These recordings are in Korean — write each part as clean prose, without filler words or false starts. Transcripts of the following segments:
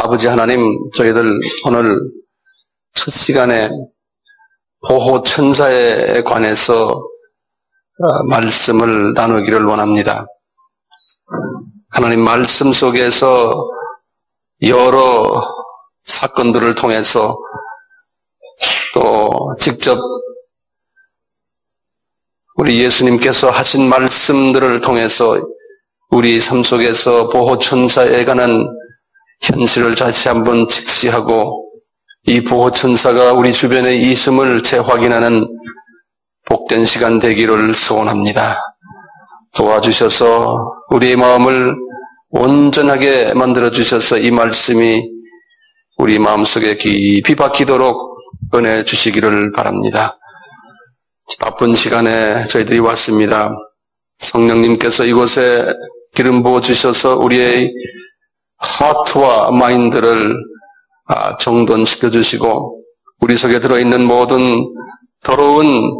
아버지 하나님, 저희들 오늘 첫 시간에 보호 천사에 관해서 말씀을 나누기를 원합니다. 하나님 말씀 속에서 여러 사건들을 통해서 또 직접 우리 예수님께서 하신 말씀들을 통해서 우리 삶 속에서 보호 천사에 관한 현실을 다시 한번 직시하고 이 보호 천사가 우리 주변에 있음을 재확인하는 복된 시간 되기를 소원합니다. 도와주셔서 우리의 마음을 온전하게 만들어주셔서 이 말씀이 우리 마음속에 깊이 박히도록 은혜 주시기를 바랍니다. 바쁜 시간에 저희들이 왔습니다. 성령님께서 이곳에 기름 부어주셔서 우리의 하트와 마인드를 정돈시켜주시고 우리 속에 들어있는 모든 더러운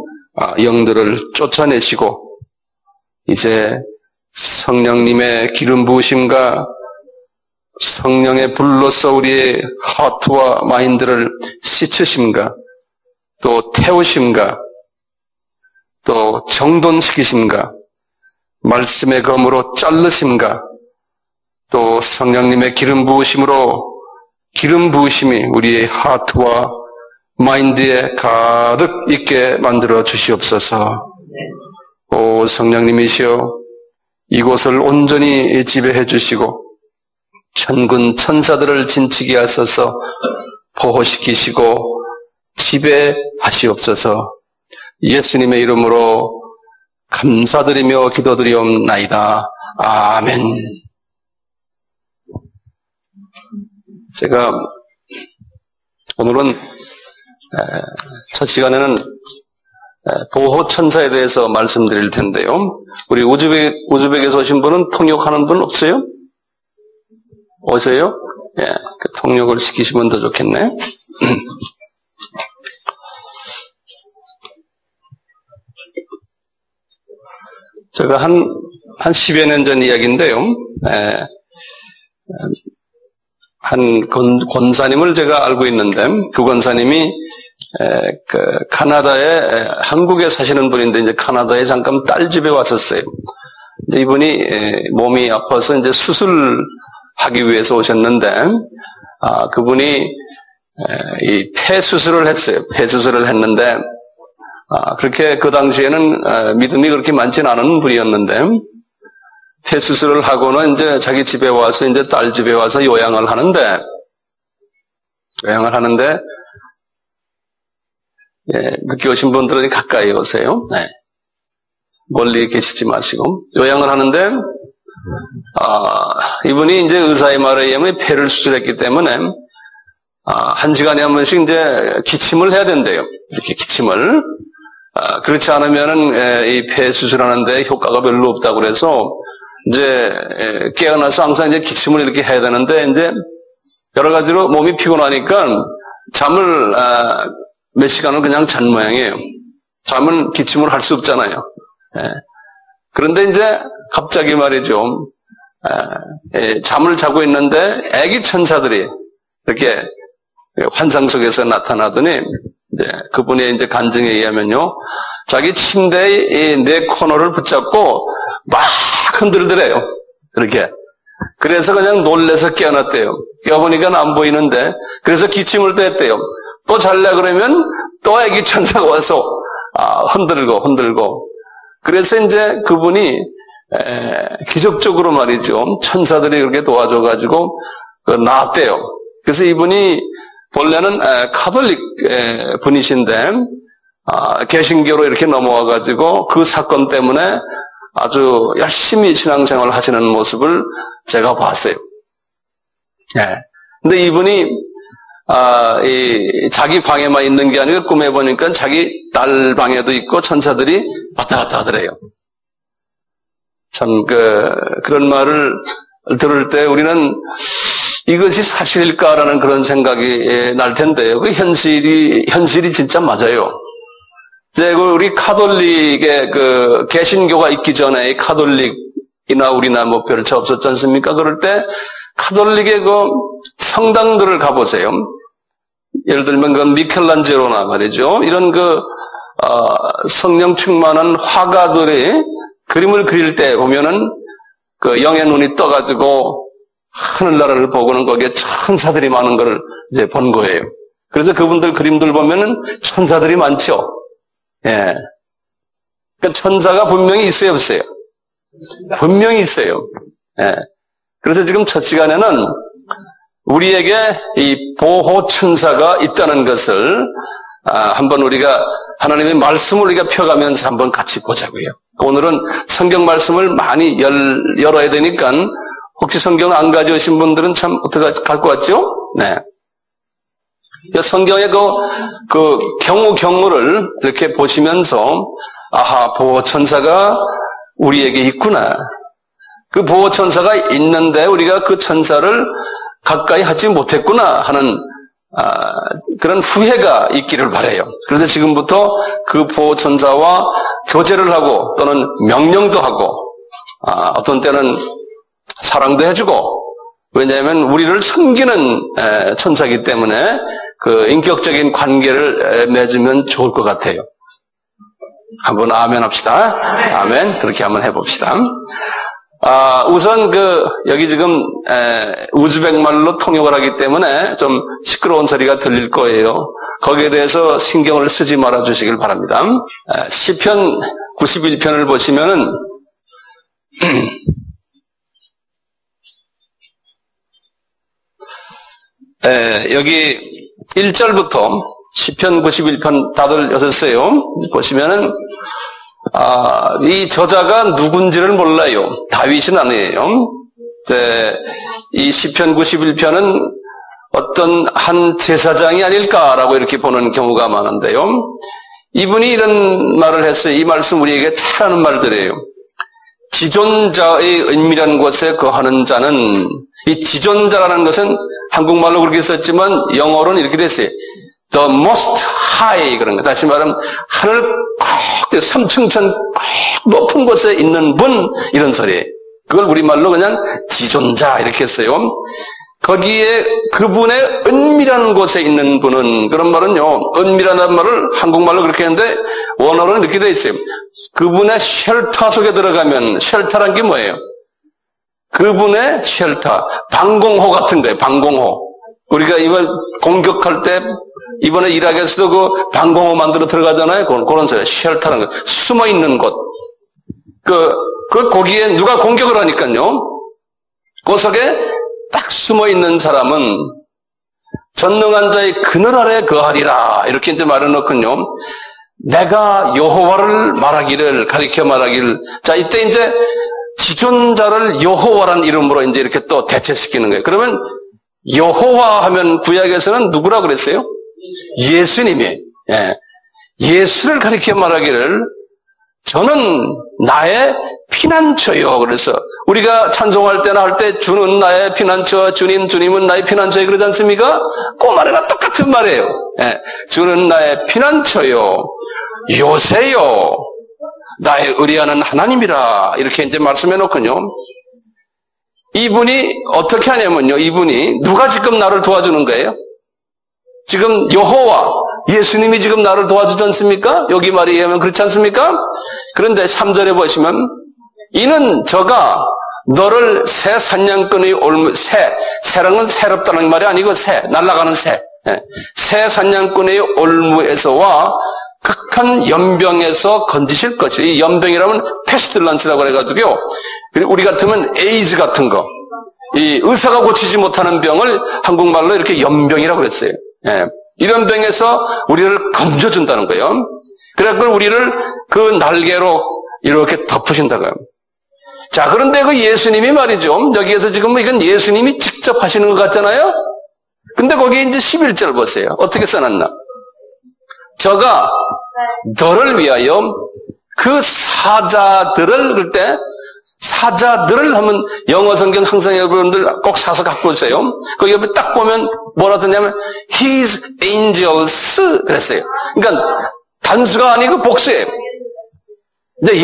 영들을 쫓아내시고 이제 성령님의 기름 부으심과 성령의 불로서 우리의 하트와 마인드를 씻으심과 또 태우심과 또 정돈시키심과 말씀의 검으로 자르심과 또 성령님의 기름 부으심으로 기름 부으심이 우리의 하트와 마인드에 가득 있게 만들어 주시옵소서. 오 성령님이시여 이곳을 온전히 지배해 주시고 천군 천사들을 진치게 하소서 보호시키시고 지배하시옵소서. 예수님의 이름으로 감사드리며 기도드리옵나이다. 아멘. 제가 오늘은 첫 시간에는 보호 천사에 대해서 말씀드릴 텐데요. 우리 우즈벡에서 오신 분은 통역하는 분 없어요? 오세요? 예, 통역을 시키시면 더 좋겠네. 제가 한 10여 년 전 이야기인데요. 한 권사님을 제가 알고 있는데, 그 권사님이, 카나다에, 한국에 사시는 분인데, 이제 카나다에 잠깐 딸 집에 왔었어요. 근데 이분이 몸이 아파서 이제 수술하기 위해서 오셨는데, 그분이 이 폐 수술을 했어요. 폐 수술을 했는데, 그렇게 그 당시에는 믿음이 그렇게 많지는 않은 분이었는데 폐 수술을 하고는 이제 자기 집에 와서 이제 딸 집에 와서 요양을 하는데 늦게 오신 분들은 가까이 오세요. 네. 멀리 계시지 마시고 요양을 하는데 이분이 이제 의사의 말에 의하면 폐를 수술했기 때문에 1시간에 한 번씩 이제 기침을 해야 된대요. 이렇게 기침을. 그렇지 않으면은 이 폐 수술하는데 효과가 별로 없다고 그래서 이제 깨어나서 항상 이제 기침을 이렇게 해야 되는데 이제 여러 가지로 몸이 피곤하니까 잠을 몇 시간을 그냥 잔 모양이에요. 잠은 기침을 할 수 없잖아요. 그런데 이제 갑자기 말이죠. 잠을 자고 있는데 애기 천사들이 이렇게 환상 속에서 나타나더니 이제 그분의 이제 간증에 의하면요, 자기 침대의 네 코너를 붙잡고 막 흔들더래요. 이렇게. 그래서 그냥 놀래서 깨어났대요. 깨어보니까 안 보이는데, 그래서 기침을 또 했대요. 또 잘래 그러면 또 애기 천사가 와서 흔들고. 그래서 이제 그분이 기적적으로 말이죠, 천사들이 그렇게 도와줘가지고 나았대요. 그래서 이분이 본래는 카톨릭 분이신데 개신교로 이렇게 넘어와가지고 그 사건 때문에 아주 열심히 신앙생활을 하시는 모습을 제가 봤어요. 근데 이분이 자기 방에만 있는 게 아니고 꿈에 보니까 자기 딸 방에도 있고 천사들이 왔다 갔다 하더래요. 참 그런 말을 들을 때 우리는 이것이 사실일까라는 그런 생각이 날 텐데요. 그 현실이 진짜 맞아요. 이제 우리 카톨릭의 개신교가 있기 전에 이 카톨릭이나 우리나 뭐 별 차 없었지 않습니까? 그럴 때 카톨릭의 그 성당들을 가보세요. 예를 들면 그 미켈란젤로나 말이죠. 이런 성령 충만한 화가들이 그림을 그릴 때 보면은 그 영의 눈이 떠가지고 하늘나라를 보고는 거기에 천사들이 많은 걸 이제 본 거예요. 그래서 그분들 그림들 보면은 천사들이 많죠. 예. 그러니까 천사가 분명히 있어요, 없어요? 분명히 있어요. 예. 그래서 지금 첫 시간에는 우리에게 이 보호 천사가 있다는 것을 한번 우리가 하나님의 말씀을 우리가 펴가면서 한번 같이 보자고요. 오늘은 성경 말씀을 많이 열어야 되니까 혹시 성경 안 가져오신 분들은 참 어떻게 갖고 왔죠? 네. 성경의 그 경우를 이렇게 보시면서 아하, 보호천사가 우리에게 있구나. 그 보호천사가 있는데 우리가 그 천사를 가까이 하지 못했구나 하는 그런 후회가 있기를 바라요. 그래서 지금부터 그 보호천사와 교제를 하고 또는 명령도 하고 어떤 때는 사랑도 해주고, 왜냐하면 우리를 섬기는 천사이기 때문에 그 인격적인 관계를 맺으면 좋을 것 같아요. 한번 아멘 합시다. 아멘. 그렇게 한번 해봅시다. 우선 여기 지금 우즈벡 말로 통역을 하기 때문에 좀 시끄러운 소리가 들릴 거예요. 거기에 대해서 신경을 쓰지 말아 주시길 바랍니다. 시편 91편을 보시면은 여기 1절부터 시편 91편 다들 여셨어요. 보시면은 이 저자가 누군지를 몰라요. 다윗은 아니에요. 이 시편 91편은 어떤 한 제사장이 아닐까라고 이렇게 보는 경우가 많은데요. 이분이 이런 말을 했어요. 이 말씀 우리에게 잘 하는 말들이에요. 지존자의 은밀한 곳에 거하는 자는, 이 지존자라는 것은 한국말로 그렇게 썼지만 영어로는 이렇게 됐어요. The most high, 그런 거. 다시 말하면 하늘 콕 3층천 콕 높은 곳에 있는 분, 이런 소리예요. 그걸 우리말로 그냥 지존자 이렇게 했어요. 거기에 그분의 은밀한 곳에 있는 분은, 그런 말은요, 은밀하다는 말을 한국말로 그렇게 했는데 원어로는 이렇게 돼 있어요. 그분의 쉘터 속에 들어가면, 쉘터란 게 뭐예요? 그분의 쉘터, 방공호 같은 거예요. 방공호. 우리가 이번 공격할 때 이번에 이라크에서도 그 방공호 만들어 들어가잖아요. 그런 소리, 쉘터라는 거, 숨어 있는 곳. 거기에 누가 공격을 하니까요, 그 속에 딱 숨어 있는 사람은 전능한 자의 그늘 아래 거하리라. 이렇게 이제 말해놓군요. 내가 여호와를 말하기를, 가리켜 말하기를. 자, 이때 이제 지존자를 여호와란 이름으로 이제 이렇게 또 대체시키는 거예요. 그러면 여호와 하면 구약에서는 누구라 그랬어요? 예수님이에요. 예. 예수를 가리켜 말하기를 저는 나의 피난처요. 그래서 우리가 찬송할 때나 할 때 주는 나의 피난처, 주님은 나의 피난처요. 그러지 않습니까? 그 말이나 똑같은 말이에요. 예. 주는 나의 피난처요. 요새요. 나의 의리하는 하나님이라. 이렇게 이제 말씀해 놓군요. 이분이 어떻게 하냐면요. 이분이 누가 지금 나를 도와주는 거예요? 지금 여호와, 예수님이 지금 나를 도와주지 않습니까? 여기 말에 의하면 그렇지 않습니까? 그런데 3절에 보시면 이는 저가 너를 새 사냥꾼의 새랑은 새롭다는 말이 아니고 날아가는 새. 새 사냥꾼의 올무에서와 극한 연병에서 건지실 것이요. 이 연병이라면 페스틸런스라고 해가지고요. 우리 같으면 에이즈 같은 거. 이 의사가 고치지 못하는 병을 한국말로 이렇게 연병이라고 그랬어요. 예. 이런 병에서 우리를 건져준다는 거예요. 그래서 우리를 그 날개로 이렇게 덮으신다고요. 자, 그런데 그 예수님이 말이죠. 여기에서 지금 이건 예수님이 직접 하시는 것 같잖아요. 근데 거기에 이제 11절 보세요. 어떻게 써놨나? 저가 너를 위하여 그 사자들을, 그럴 때 사자들을 하면 영어 성경 항상 여러분들 꼭 사서 갖고 오세요. 그 옆에 딱 보면 뭐라 썼냐면 His angels 그랬어요. 그러니까 단수가 아니고 복수예요. 근데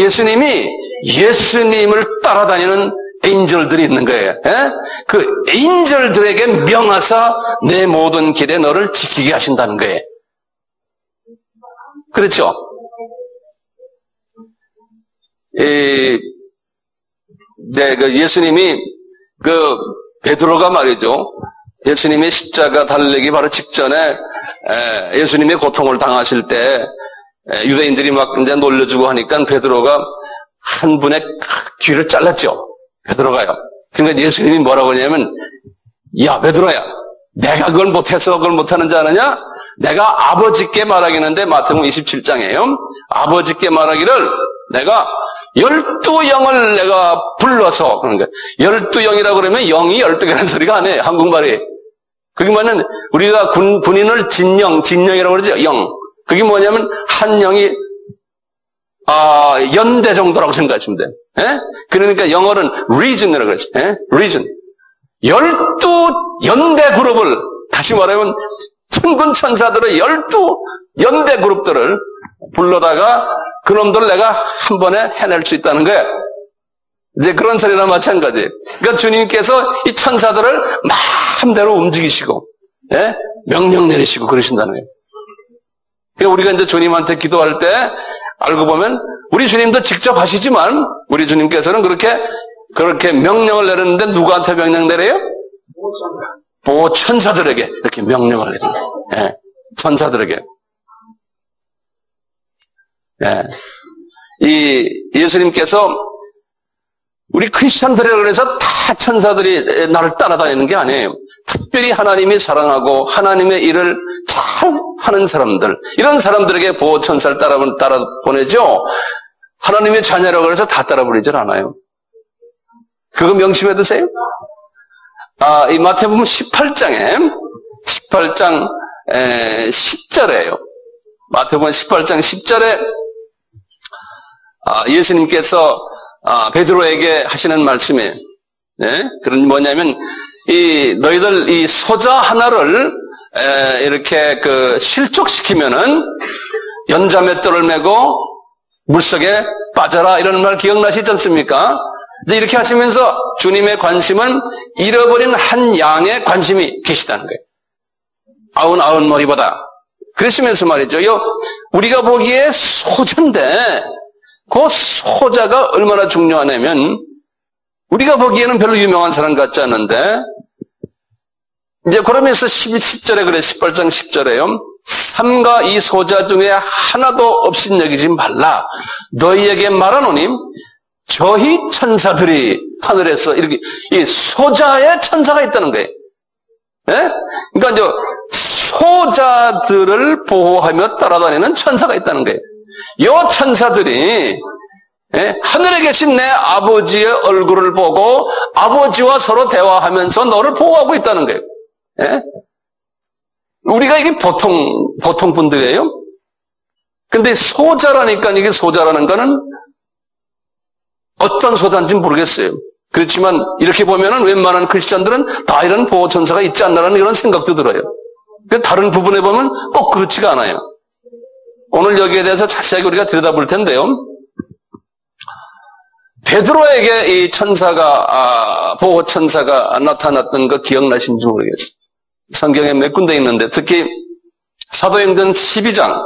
예수님을 따라다니는 에인절들이 있는 거예요. 예? 그 에인절들에게 명하사 내 모든 길에 너를 지키게 하신다는 거예요. 그렇죠? 예수님이 베드로가 말이죠. 예수님의 십자가 달리기 바로 직전에 예수님의 고통을 당하실 때 유대인들이 막 이제 놀려주고 하니까 베드로가 한 분의 귀를 잘랐죠. 베드로가요. 그러니까 예수님이 뭐라고 하냐면, 야 베드로야, 내가 그걸 못해서 그걸 못하는 줄 아느냐? 내가 아버지께 말하기는데, 마태복음 27장이에요. 아버지께 말하기를 내가 12영을 내가 불러서, 그런 거예요. 12영이라고 그러면 영이 12개라는 소리가 아니에요. 한국말이. 그게 뭐냐면 우리가 군인을 진영이라고 그러죠. 영. 그게 뭐냐면 한 영이 연대 정도라고 생각하시면 돼요. 예? 그러니까 영어는 region이라고 그러죠. 예? region. 12연대 그룹을, 다시 말하면 천군 천사들의 12연대 그룹들을 불러다가 그놈들 내가 한 번에 해낼 수 있다는 거예요. 이제 그런 소리나 마찬가지예요. 그러니까 주님께서 이 천사들을 마음대로 움직이시고, 예? 명령 내리시고 그러신다는 거예요. 그러니까 우리가 이제 주님한테 기도할 때 알고 보면 우리 주님도 직접 하시지만 우리 주님께서는 그렇게 명령을 내렸는데 누구한테 명령 내려요? 보천사들에게 이렇게 명령을 내려요. 예. 천사들에게. 예. 이 예수님께서 우리 크리스찬들이라고 그래서 다 천사들이 나를 따라다니는 게 아니에요. 특별히 하나님이 사랑하고 하나님의 일을 잘 하는 사람들, 이런 사람들에게 보호천사를 따라 보내죠. 하나님의 자녀라고 해서 다 따라 보내질 않아요. 그거 명심해 두세요. 이 마태복음 18장 10절에요. 마태복음 18장 10절에 예수님께서 베드로에게 하시는 말씀이에요. 네? 그런 뭐냐면 너희들 이 소자 하나를 이렇게 실족시키면은 연자맷돌을 메고 물속에 빠져라, 이런 말 기억나시지 않습니까? 이렇게 하시면서 주님의 관심은 잃어버린 한 양의 관심이 계시다는 거예요. 아흔 머리보다. 그러시면서 말이죠. 우리가 보기에 소자인데 그 소자가 얼마나 중요하냐면, 우리가 보기에는 별로 유명한 사람 같지 않은데, 이제 그러면서 10절에 그래, 18장 10절에요. 삼가 이 소자 중에 하나도 없인 여기지 말라. 너희에게 말하노니 저희 천사들이 하늘에서 이렇게, 이 소자의 천사가 있다는 거예요. 예? 그러니까 이제 소자들을 보호하며 따라다니는 천사가 있다는 거예요. 이 천사들이 하늘에 계신 내 아버지의 얼굴을 보고 아버지와 서로 대화하면서 너를 보호하고 있다는 거예요. 예? 우리가 이게 보통 분들이에요. 근데 소자라니까, 이게 소자라는 거는 어떤 소자인지 모르겠어요. 그렇지만 이렇게 보면은 웬만한 크리스찬들은 다 이런 보호천사가 있지 않나라는 이런 생각도 들어요. 다른 부분에 보면 꼭 그렇지가 않아요. 오늘 여기에 대해서 자세하게 우리가 들여다볼 텐데요. 베드로에게 이 천사가, 보호천사가 나타났던 거 기억나신지 모르겠어요. 성경에 몇 군데 있는데, 특히 사도행전 12장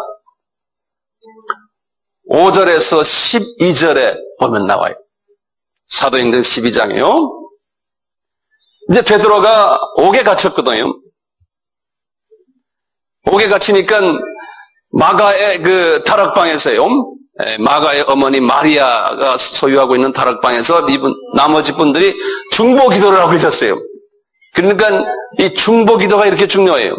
5절에서 12절에 보면 나와요. 사도행전 12장이요. 이제 베드로가 옥에 갇혔거든요. 옥에 갇히니까 마가의 다락방에서요. 마가의 어머니 마리아가 소유하고 있는 다락방에서 나머지 분들이 중보 기도를 하고 있었어요. 그러니까 이 중보 기도가 이렇게 중요해요.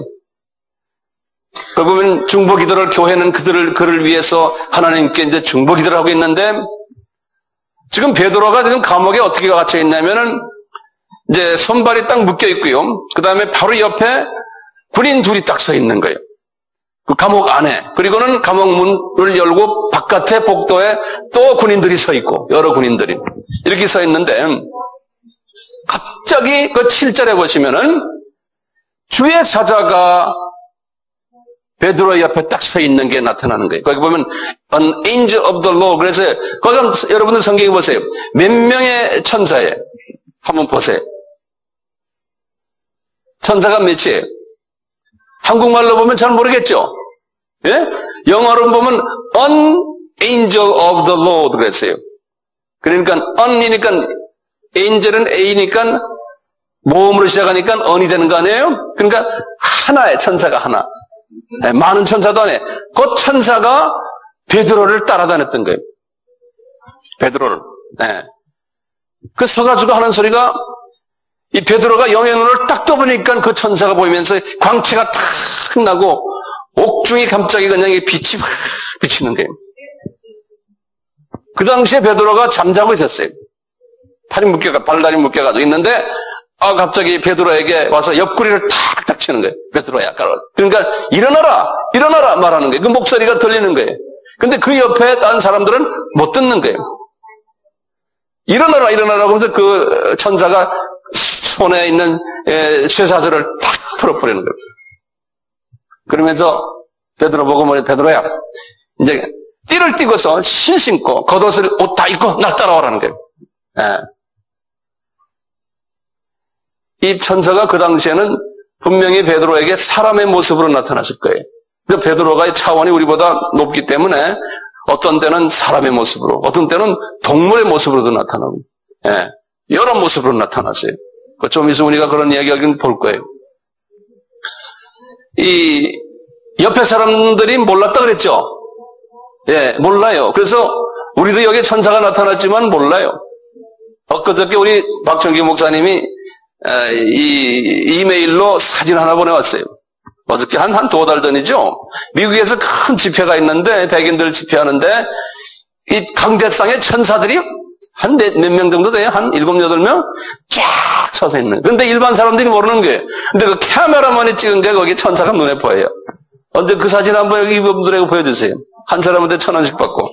그러면 중보 기도를, 교회는 그를 위해서 하나님께 이제 중보 기도를 하고 있는데, 지금 베드로가 지금 감옥에 어떻게 갇혀 있냐면은 이제 손발이 딱 묶여 있고요. 그 다음에 바로 옆에 군인 둘이 딱 서 있는 거예요. 그 감옥 안에. 그리고는 감옥 문을 열고 바깥에 복도에 또 군인들이 서 있고, 여러 군인들이 이렇게 서 있는데, 갑자기 그 7절에 보시면은 주의 사자가 베드로 옆에 딱 서 있는 게 나타나는 거예요. 거기 보면 an angel of the Lord. 그래서 거기 여러분들 성경에 보세요. 몇 명의 천사예요? 한번 보세요. 천사가 몇이에요? 한국말로 보면 잘 모르겠죠? 예? 영어로 보면 an angel of the Lord 그랬어요. 그러니까 an이니까 angel은 A니까 모음으로 시작하니까 on이 되는 거 아니에요? 그러니까 하나의 천사가 하나. 네, 많은 천사도 아니에요. 그 천사가 베드로를 따라다녔던 거예요. 베드로를. 네. 그 서가지고 하는 소리가 이 베드로가 영의 눈을 딱 떠보니까 그 천사가 보이면서 광채가 탁 나고 옥중이 갑자기 그냥 빛이 확 비치는 거예요. 그 당시에 베드로가 잠자고 있었어요. 발다리 묶여가지고 있는데 갑자기 베드로에게 와서 옆구리를 탁탁 치는 거예요. 베드로야. 그러니까 일어나라 말하는 거예요. 그 목소리가 들리는 거예요. 근데 그 옆에 다른 사람들은 못 듣는 거예요. 일어나라 그러면서 그 천사가 손에 있는 쇠사슬을 탁 풀어버리는 거예요. 그러면서 베드로 보고 뭐래, 베드로야, 이제 띠를 띠고서 신 신고 겉옷을 옷 다 입고 날 따라오라는 거예요. 예. 이 천사가 그 당시에는 분명히 베드로에게 사람의 모습으로 나타났을 거예요. 그러니까 베드로가 차원이 우리보다 높기 때문에 어떤 때는 사람의 모습으로, 어떤 때는 동물의 모습으로도 나타나고, 예, 여러 모습으로 나타났어요. 좀 있으면 우리가 그런 이야기를 볼 거예요. 이 옆에 사람들이 몰랐다 그랬죠? 예, 몰라요. 그래서 우리도 여기에 천사가 나타났지만 몰라요. 엊그저께 우리 박정기 목사님이 이 이메일로 사진 하나 보내왔어요. 어저께 한 두어 달 전이죠. 미국에서 큰 집회가 있는데 백인들 집회하는데 이 강대상에 천사들이 한 몇 명 정도 돼요? 한 7, 8명? 쫙 서서 있는. 근데 일반 사람들이 모르는 거예요. 근데 그 카메라만이 찍은 게 거기 천사가 눈에 보여요. 언제 그 사진 한번 여기 이분들에게 보여주세요. 한 사람한테 1,000원씩 받고.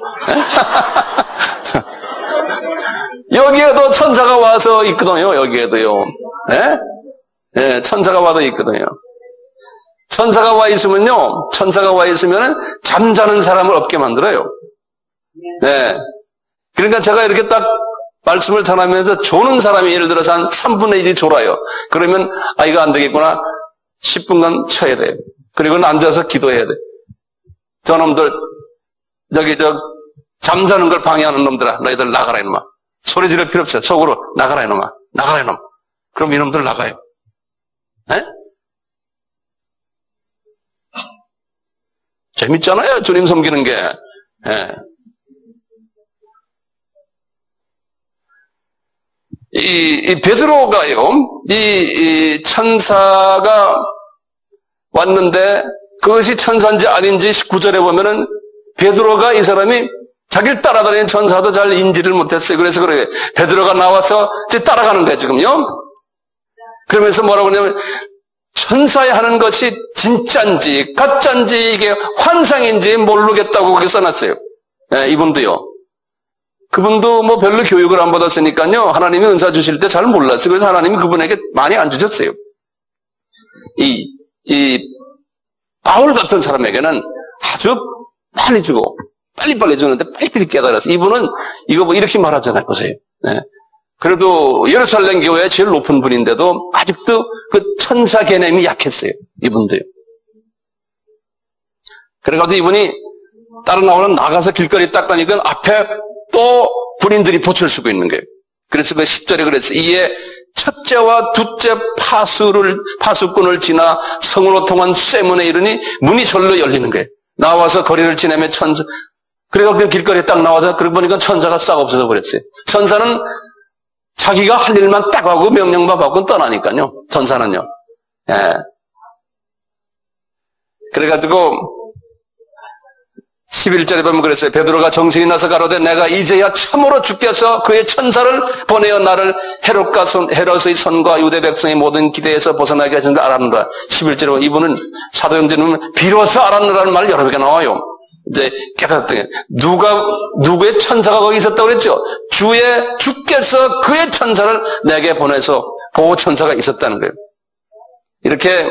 여기에도 천사가 와서 있거든요. 여기에도요. 예? 예, 천사가 와서 있거든요. 천사가 와 있으면요. 천사가 와 있으면 잠자는 사람을 없게 만들어요. 네. 그러니까 제가 이렇게 딱 말씀을 전하면서 조는 사람이 예를 들어서 한 3분의 1이 졸아요. 그러면 이거 안 되겠구나. 10분간 쉬어야 돼요. 그리고는 앉아서 기도해야 돼. 저놈들 잠자는 걸 방해하는 놈들아, 너희들 나가라 이놈아. 소리 지를 필요 없어요. 속으로 나가라 이놈아. 나가라 이놈. 그럼 이놈들 나가요. 네? 재밌잖아요. 주님 섬기는 게. 예. 이 베드로가요, 이 천사가 왔는데 그것이 천사인지 아닌지 19절에 보면은 베드로가 이 사람이 자기를 따라다니는 천사도 잘 인지를 못했어요. 그래서 그래 베드로가 나와서 이제 따라가는 거예요, 지금요. 그러면서 뭐라고 하냐면 천사에 하는 것이 진짜인지 가짜인지 이게 환상인지 모르겠다고 그렇게 써놨어요. 네, 이분도요. 그분도 뭐 별로 교육을 안 받았으니까요. 하나님이 은사 주실 때 잘 몰랐어요. 그래서 하나님이 그분에게 많이 안 주셨어요. 이 바울 같은 사람에게는 아주 많이 주고 빨리빨리 주는데 빨리빨리 깨달았어요. 이분은 이거 뭐 이렇게 말하잖아요. 보세요. 네. 그래도 예루살렘 교회의 제일 높은 분인데도 아직도 그 천사 개념이 약했어요. 이분도요. 그래가지고 이분이 다른 나오는 나가서 길거리 딱 가니까 앞에 또 군인들이 보초를 쓰고 있는 거예요. 그래서 그 10절에 그랬어요. 이에 첫째와 둘째 파수꾼을 지나 성으로 통한 쇠문에 이르니 문이 절로 열리는 거예요. 나와서 거리를 지나면 천사, 그래서 그 길거리에 딱 나와서 그러고 보니까 천사가 싹 없어져 버렸어요. 천사는 자기가 할 일만 딱 하고 명령만 받고 떠나니까요. 천사는요. 예. 그래가지고 11절에 보면 그랬어요. 베드로가 정신이 나서 가로되 내가 이제야 참으로 주께서 그의 천사를 보내어 나를 헤롯의 손과 유대 백성의 모든 기대에서 벗어나게 하신 줄 알았노라. 11절에 보면 이분은 사도행전은 비로소 알았노라는 말이 여러 개 나와요. 이제 깨달았던 게 누구의 천사가 거기 있었다고 그랬죠? 주께서 그의 천사를 내게 보내서 보호 천사가 있었다는 거예요. 이렇게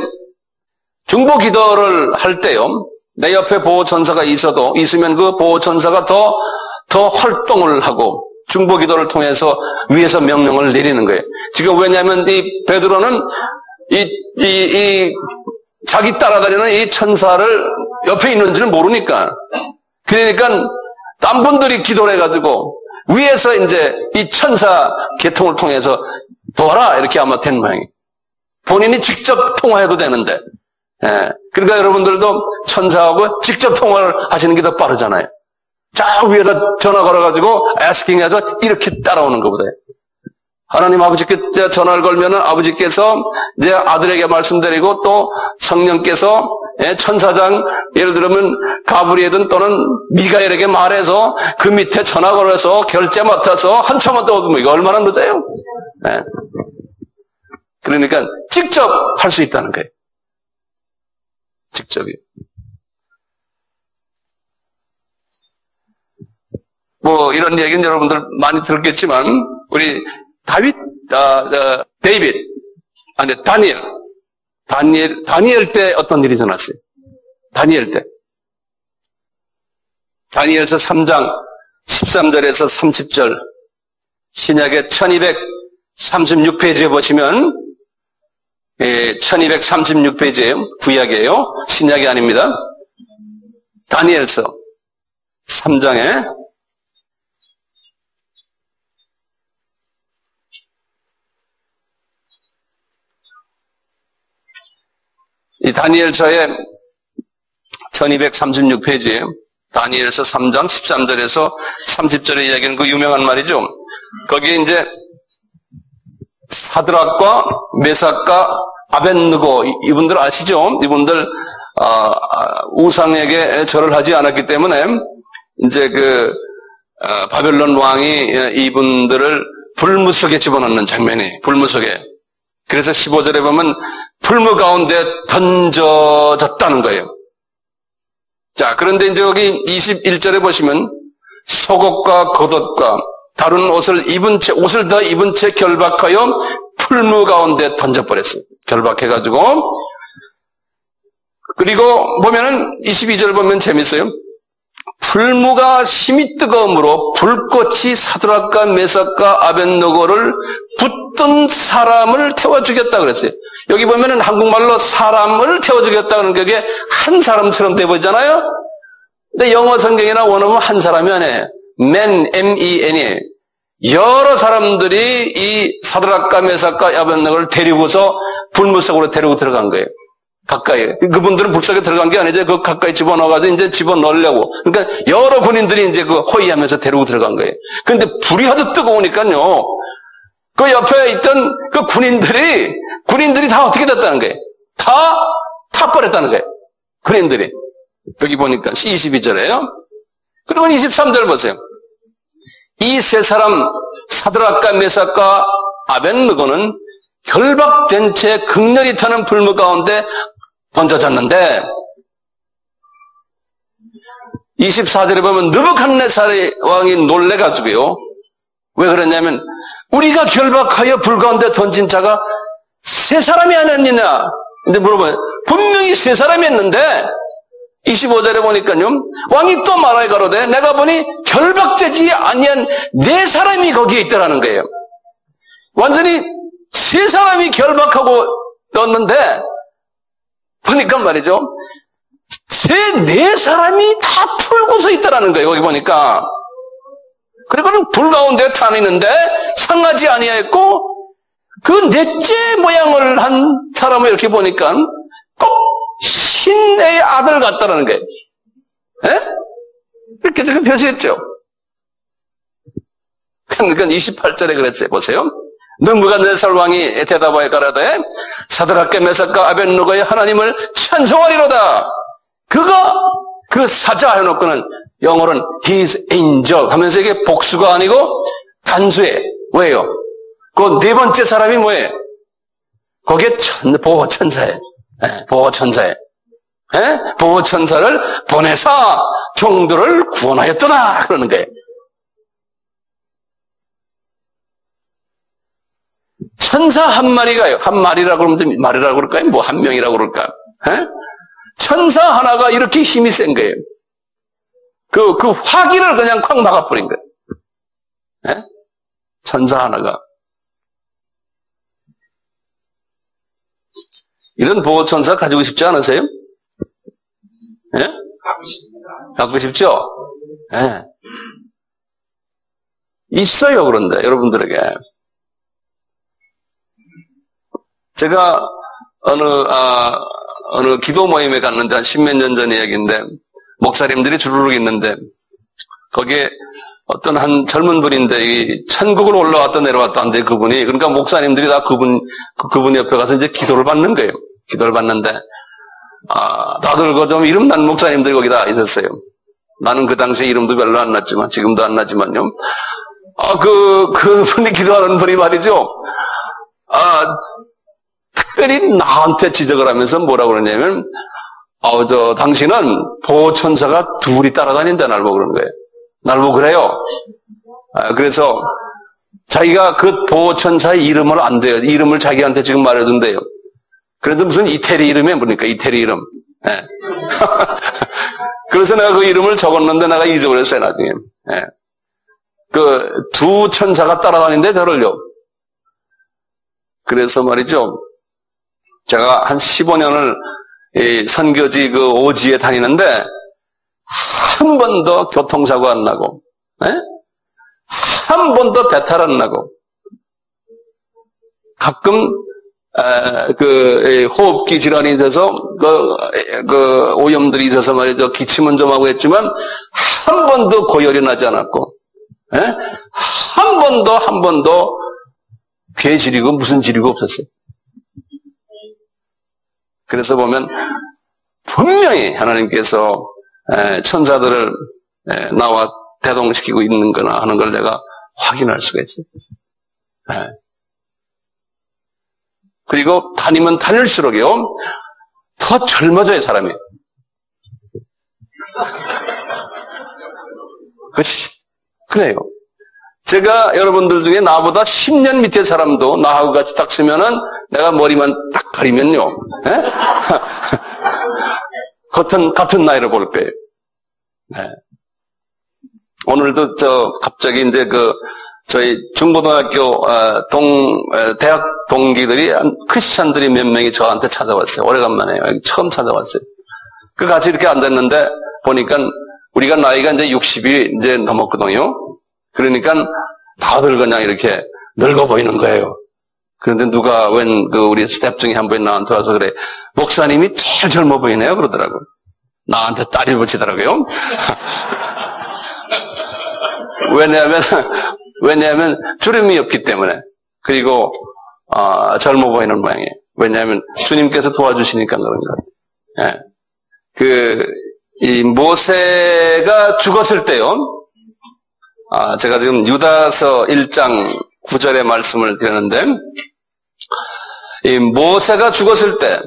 중보 기도를 할 때요. 내 옆에 보호천사가 있으면 그 보호천사가 더 활동을 하고 중보 기도를 통해서 위에서 명령을 내리는 거예요. 지금 왜냐하면 이 베드로는 이 자기 따라다니는 이 천사를 옆에 있는지는 모르니까. 그러니까 딴 분들이 기도를 해가지고 위에서 이제 이 천사 계통을 통해서 도와라 이렇게 아마 된 모양이에요. 본인이 직접 통화해도 되는데. 예. 그러니까 여러분들도 천사하고 직접 통화를 하시는 게 더 빠르잖아요. 쫙 위에다 전화 걸어가지고 asking 해서 이렇게 따라오는 것보다. 하나님 아버지께 전화를 걸면은 아버지께서 이제 아들에게 말씀드리고 또 성령께서 천사장 예를 들면 가브리엘은 또는 미가엘에게 말해서 그 밑에 전화 걸어서 결제 맡아서 한참만 더 오면 이거 얼마나 늦어요? 네. 그러니까 직접 할 수 있다는 거예요. 직접이요. 뭐 이런 얘기는 여러분들 많이 들었겠지만 우리 데이빗, 아니 다니엘 때 어떤 일이 일어났어요? 다니엘 때. 다니엘서 3장 13절에서 30절 신약의 1236페이지에 보시면 1236페이지예요. 구약이에요. 신약이 아닙니다. 다니엘서 3장에 이 다니엘서의 1236페이지에 다니엘서 3장 13절에서 30절에 이야기하는 그 유명한 말이죠. 거기에 이제 사드락과 메삭과 아벳느고 이분들 아시죠? 이분들 우상에게 절을 하지 않았기 때문에 이제 바벨론 왕이 이분들을 불무 속에 집어넣는 장면이 불무 속에. 그래서 15절에 보면 불무 가운데 던져졌다는 거예요. 자, 그런데 이제 여기 21절에 보시면 속옷과 겉옷과 다른 옷을 더 입은 채 결박하여 풀무 가운데 던져버렸어요. 결박해가지고. 그리고 보면은 22절 보면 재밌어요. 풀무가 심히 뜨거움으로 불꽃이 사드락과 메삭과 아벳느고를 붙든 사람을 태워 죽였다 그랬어요. 여기 보면은 한국말로 사람을 태워 죽였다 그러는 게 한 사람처럼 돼 보이잖아요. 근데 영어 성경이나 원어는 한 사람이 아니에요. man, M-E-N이 여러 사람들이 이 사드락과 메삭과 아벳느고를 데리고서 불무 속으로 데리고 들어간 거예요. 가까이. 그분들은 불 속에 들어간 게 아니죠. 그 가까이 집어넣어가지고 이제 집어넣으려고. 그러니까 여러 군인들이 이제 호위하면서 데리고 들어간 거예요. 그런데 불이 하도 뜨거우니까요. 그 옆에 있던 그 군인들이 다 어떻게 됐다는 거예요? 다 타버렸다는 거예요. 군인들이. 여기 보니까 22절에요. 그리고 23절 보세요. 이 세 사람 사드락과 메삭과 아벳느고는 결박된 채 극렬히 타는 불무 가운데 던져졌는데 24절에 보면 느부갓네살 왕이 놀래가지고요. 왜 그러냐면 우리가 결박하여 불 가운데 던진 자가 세 사람이 아니었느냐. 근데 물어봐요. 분명히 세 사람이었는데 25절에 보니까요. 왕이 또 말하여 가로되 내가 보니 결박되지 아니한 네 사람이 거기에 있더라는 거예요. 완전히 세 사람이 결박하고 넣었는데 보니까 말이죠. 네 사람이 다 풀고서 있더라는 거예요. 여기 보니까. 그리고는 불 가운데 타는데 상하지 아니하였고 그 넷째 모양을 한 사람을 이렇게 보니까 꼭 신의 아들 같다라는 거예요. 예? 이렇게 지금 표시했죠. 그러니까 28절에 그랬어요. 보세요. 느부갓네살 왕이 대답하여 가라되 사드락과 메삭과 아벳느고의 하나님을 찬송하리로다. 그가 그 사자 해놓고는 영어로는 his angel 하면서 이게 복수가 아니고 단수예요. 왜요? 그 네 번째 사람이 뭐예요? 거기에 보호천사예요. 네, 보호천사예요. 네? 보호천사를 보내사 종들을 구원하였더라 그러는 거예요. 천사 한 마리가요. 한 마리라고 그러면 말이라고 그럴까요? 뭐 한 명이라고 그럴까? 에? 천사 하나가 이렇게 힘이 센 거예요. 그 화기를 그냥 콱 막아버린 거예요. 에? 천사 하나가. 이런 보호천사 가지고 싶지 않으세요? 예? 갖고 싶죠? 예. 있어요, 그런데, 여러분들에게. 제가 어느 기도 모임에 갔는데, 한 십몇 년 전 이야기인데, 목사님들이 주르륵 있는데, 거기에 어떤 한 젊은 분인데, 천국으로 올라왔다 내려왔다 한데, 그분이, 그러니까 목사님들이 다 그분 옆에 가서 이제 기도를 받는 거예요. 기도를 받는데, 다들 좀 이름 난 목사님들이 거기 다 있었어요. 나는 그 당시에 이름도 별로 안 났지만, 지금도 안 나지만요. 그분이 기도하는 분이 말이죠. 특별히 나한테 지적을 하면서 뭐라고 그러냐면, 당신은 보호천사가 둘이 따라다닌다, 날 보고 그러는 거예요. 날 보고 그래요. 그래서 자기가 그 보호천사의 이름을 안 돼요. 이름을 자기한테 지금 말해둔대요. 그래도 무슨 이태리 이름이 뭡니까? 이태리 이름. 예. 그래서 내가 그 이름을 적었는데 내가 잊어버렸어요, 나중에. 예. 두 천사가 따라다니는데 저를요. 그래서 말이죠. 제가 한 15년을 선교지 그 오지에 다니는데 한 번도 교통사고 안 나고, 예? 한 번도 배탈 안 나고, 가끔 호흡기 질환이 있어서 그 오염들이 있어서 말이죠. 기침은 좀 하고 했지만 한 번도 고열이 나지 않았고, 예? 한 번도 괴질이고 무슨 질이고 없었어요. 그래서 보면 분명히 하나님께서 천사들을 나와 대동시키고 있는 거나 하는 걸 내가 확인할 수가 있어요. 그리고 다니면 다닐수록요, 더 젊어져요, 사람이. 그래요. 제가 여러분들 중에 나보다 10년 밑에 사람도 나하고 같이 딱 쓰면은 내가 머리만 딱 가리면요, 같은 나이를 볼 거예요. 네. 오늘도 갑자기 이제 저희 중고등학교 대학 동기들이 크리스찬들이 몇 명이 저한테 찾아왔어요. 오래간만에 처음 찾아왔어요. 같이 이렇게 앉았는데 보니까 우리가 나이가 이제 60이 이제 넘었거든요. 그러니까 다들 그냥 이렇게 늙어 보이는 거예요. 그런데 누가 우리 스텝 중에 한 분이 나한테 와서 그래, 목사님이 제일 젊어 보이네요, 그러더라고요. 나한테 딸이 붙이더라고요. 왜냐하면 주름이 없기 때문에. 그리고 젊어 보이는 모양이에요. 왜냐하면 주님께서 도와주시니까 그런 거예요. 예. 이 모세가 죽었을 때요. 제가 지금 유다서 1장 9절의 말씀을 드렸는데, 이 모세가 죽었을 때,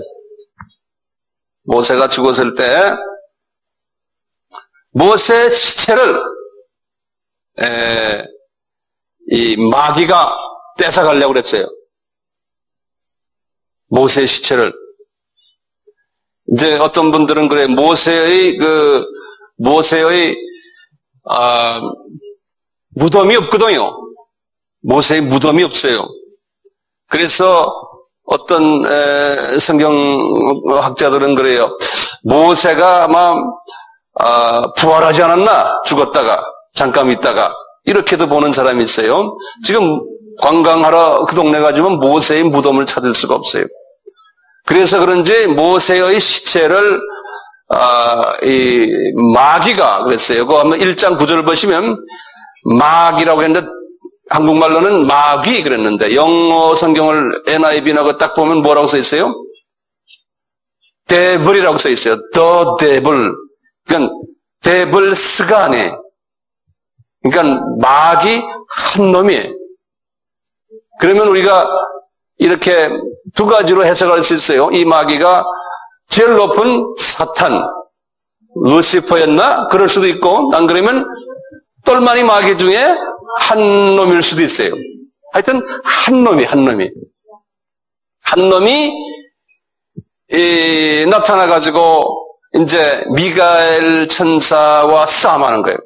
모세의 시체를 이 마귀가 뺏어가려고 그랬어요. 모세의 시체를. 이제 어떤 분들은 그래, 모세의 무덤이 없거든요. 모세의 무덤이 없어요. 그래서 어떤 성경학자들은 그래요. 모세가 아마 부활하지 않았나? 죽었다가 잠깐 있다가 이렇게도 보는 사람이 있어요. 지금 관광하러 그 동네 가지면 모세의 무덤을 찾을 수가 없어요. 그래서 그런지 모세의 시체를 이 마귀가 그랬어요. 그 한번 1장 9절을 보시면 마귀라고 했는데 한국말로는 마귀 그랬는데 영어 성경을 NIV나고 딱 보면 뭐라고 써 있어요? devil이라고 써 있어요. the devil. 그러니까 devils가 아니에요. 그러니까 마귀 한 놈이에요. 그러면 우리가 이렇게 두 가지로 해석할 수 있어요. 이 마귀가 제일 높은 사탄, 루시퍼였나? 그럴 수도 있고, 안 그러면 똘마니 마귀 중에 한 놈일 수도 있어요. 하여튼 한 놈이 나타나가지고 이제 미가엘 천사와 싸움하는 거예요.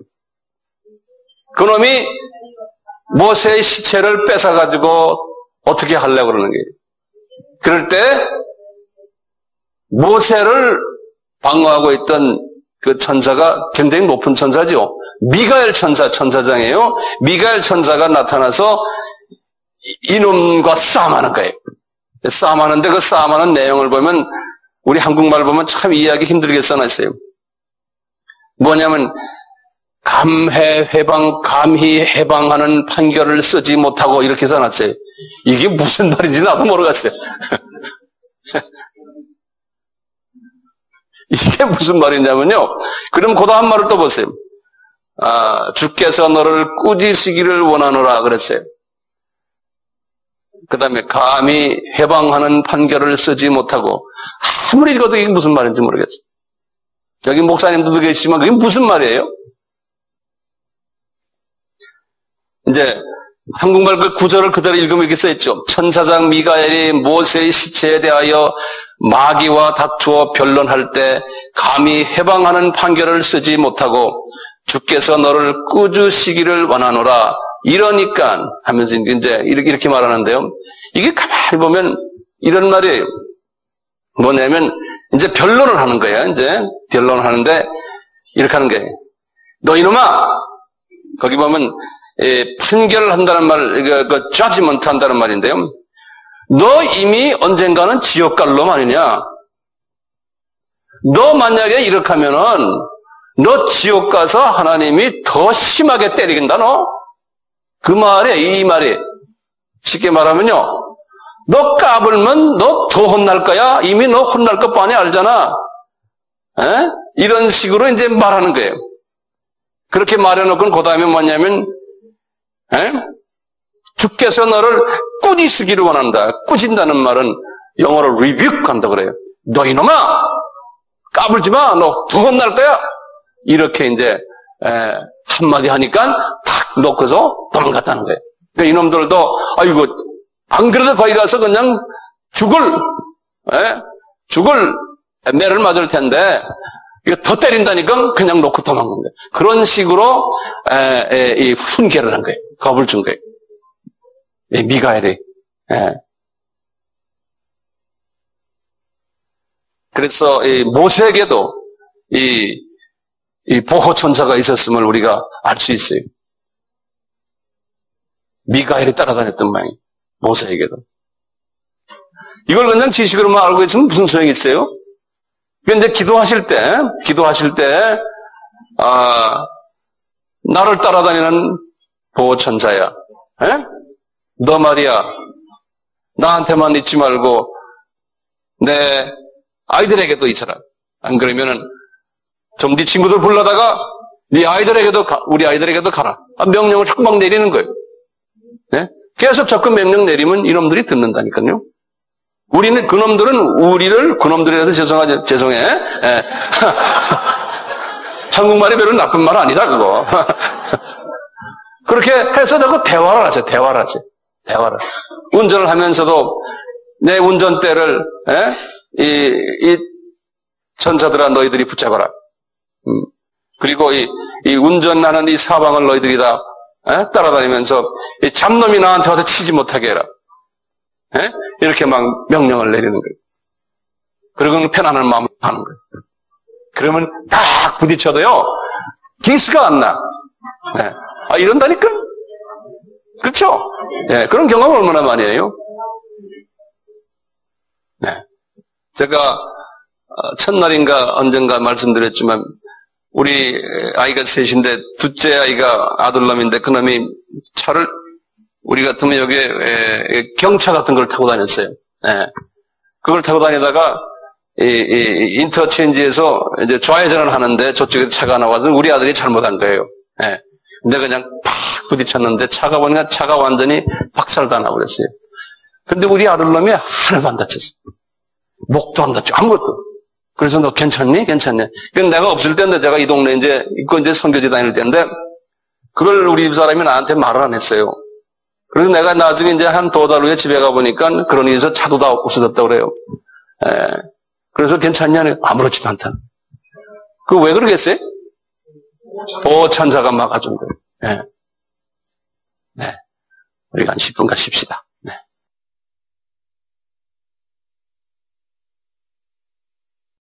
그놈이 모세의 시체를 뺏어가지고 어떻게 하려고 그러는 거예요. 그럴 때 모세를 방어하고 있던 그 천사가 굉장히 높은 천사죠. 미가엘 천사장이에요. 미가엘 천사가 나타나서 이놈과 싸움하는 거예요. 싸움하는데 그 싸움하는 내용을 보면 우리 한국말 보면 참 이해하기 힘들게 써놨어요. 뭐냐면 감히 해방하는 판결을 쓰지 못하고 이렇게 써놨어요. 이게 무슨 말인지 나도 모르겠어요. 이게 무슨 말이냐면요. 그럼 그 다음 말을 또 보세요. 주께서 너를 꾸짖으시기를 원하노라 그랬어요. 그 다음에 감히 해방하는 판결을 쓰지 못하고 아무리 읽어도 이게 무슨 말인지 모르겠어요. 여기 목사님들도 계시지만 그게 무슨 말이에요? 이제 한국말 그 구절을 그대로 읽으면 이렇게 써있죠. 천사장 미가엘이 모세의 시체에 대하여 마귀와 다투어 변론할 때 감히 해방하는 판결을 쓰지 못하고 주께서 너를 꾸짖으시기를 원하노라. 이러니까 하면서 이제 이렇게 말하는데요. 이게 가만히 보면 이런 말이에요. 뭐냐면 이제 변론을 하는 거예요. 이제 변론을 하는데 이렇게 하는 거예요. 너 이놈아! 거기 보면 판결을 한다는 말, 그 judgment 한다는 말인데요. 너 이미 언젠가는 지옥 갈 놈 아니냐? 너 만약에 이렇게 하면은 너 지옥 가서 하나님이 더 심하게 때리긴다 너? 그 말이 이 말이 쉽게 말하면요. 너 까불면 너 더 혼날 거야? 이미 너 혼날 것 뻔히 알잖아. 에? 이런 식으로 이제 말하는 거예요. 그렇게 말해놓고는 그 다음에 뭐냐면 주께서 너를 꾸짖으기를 원한다. 꾸진다는 말은 영어로 rebuke 한다 그래요. 너 이놈아! 까불지 마! 너 더 혼날 거야! 이렇게 이제 한마디 하니까 탁 놓고서 도망갔다는 거예요. 그러니까 이놈들도 아이고 안 그래도 거기 가서 그냥 죽을 매를 맞을 텐데 이거 더 때린다니까 그냥 놓고 도망간 거예요. 그런 식으로 이 훈계를 한 거예요. 겁을 준 거예요. 미가엘이. 그래서 이 모세에게도 이 보호 천사가 있었음을 우리가 알 수 있어요. 미가엘이 따라다녔던 모양이에요. 모세에게도. 이걸 그냥 지식으로만 알고 있으면 무슨 소용이 있어요? 그런데 기도하실 때, 나를 따라다니는 보호 천사야. 너 말이야. 나한테만 있지 말고 내 아이들에게도 있어라. 안 그러면은 좀 네 친구들 불러다가 네 아이들에게도 우리 아이들에게도 가라. 명령을 막 내리는 거예요. 네? 계속 자꾸 명령 내리면 이놈들이 듣는다니까요. 우리는 그놈들이라서 죄송해. 한국말이 별로 나쁜 말 아니다 그거. 그렇게 해서 자꾸 대화를 하세요. 운전을 하면서도 내 운전대를 이 천사들아 너희들이 붙잡아라. 그리고 이 운전하는 이 사방을 너희들이 다 따라다니면서 이 잡놈이 나한테 와서 치지 못하게 해라. 이렇게 막 명령을 내리는 거예요. 그리고 편안한 마음으로 하는 거예요. 그러면 딱 부딪혀도요 기스가 안 나. 이런다니까. 그렇죠? 그런 경험 얼마나 많이 해요? 제가 첫날인가 언젠가 말씀드렸지만 우리 아이가 셋인데 둘째 아이가 아들놈인데 그놈이 차를 우리 같으면 여기에 경차 같은 걸 타고 다녔어요. 그걸 타고 다니다가 이 인터체인지에서 이제 좌회전을 하는데 저쪽에 차가 나와서 우리 아들이 잘못한 거예요. 근데 그냥 팍 부딪혔는데 차가 보니까 차가 완전히 박살다 나버렸어요. 근데 우리 아들놈이 하나도 안 다쳤어. 목도 안 다쳐 아무것도. 그래서 너 괜찮니? 그건 내가 없을 때인데 제가 이 동네 이제 선교지 다닐 때인데 그걸 우리 집사람이 나한테 말을 안 했어요. 그래서 내가 나중에 이제 한 2달 후에 집에 가보니까 그런 일에서 차도 다 없어졌다고 그래요. 그래서 괜찮냐? 아무렇지도 않다. 그거 왜 그러겠어요? 보호천사가 막아준 거예요. 우리가 한 10분간 쉽시다.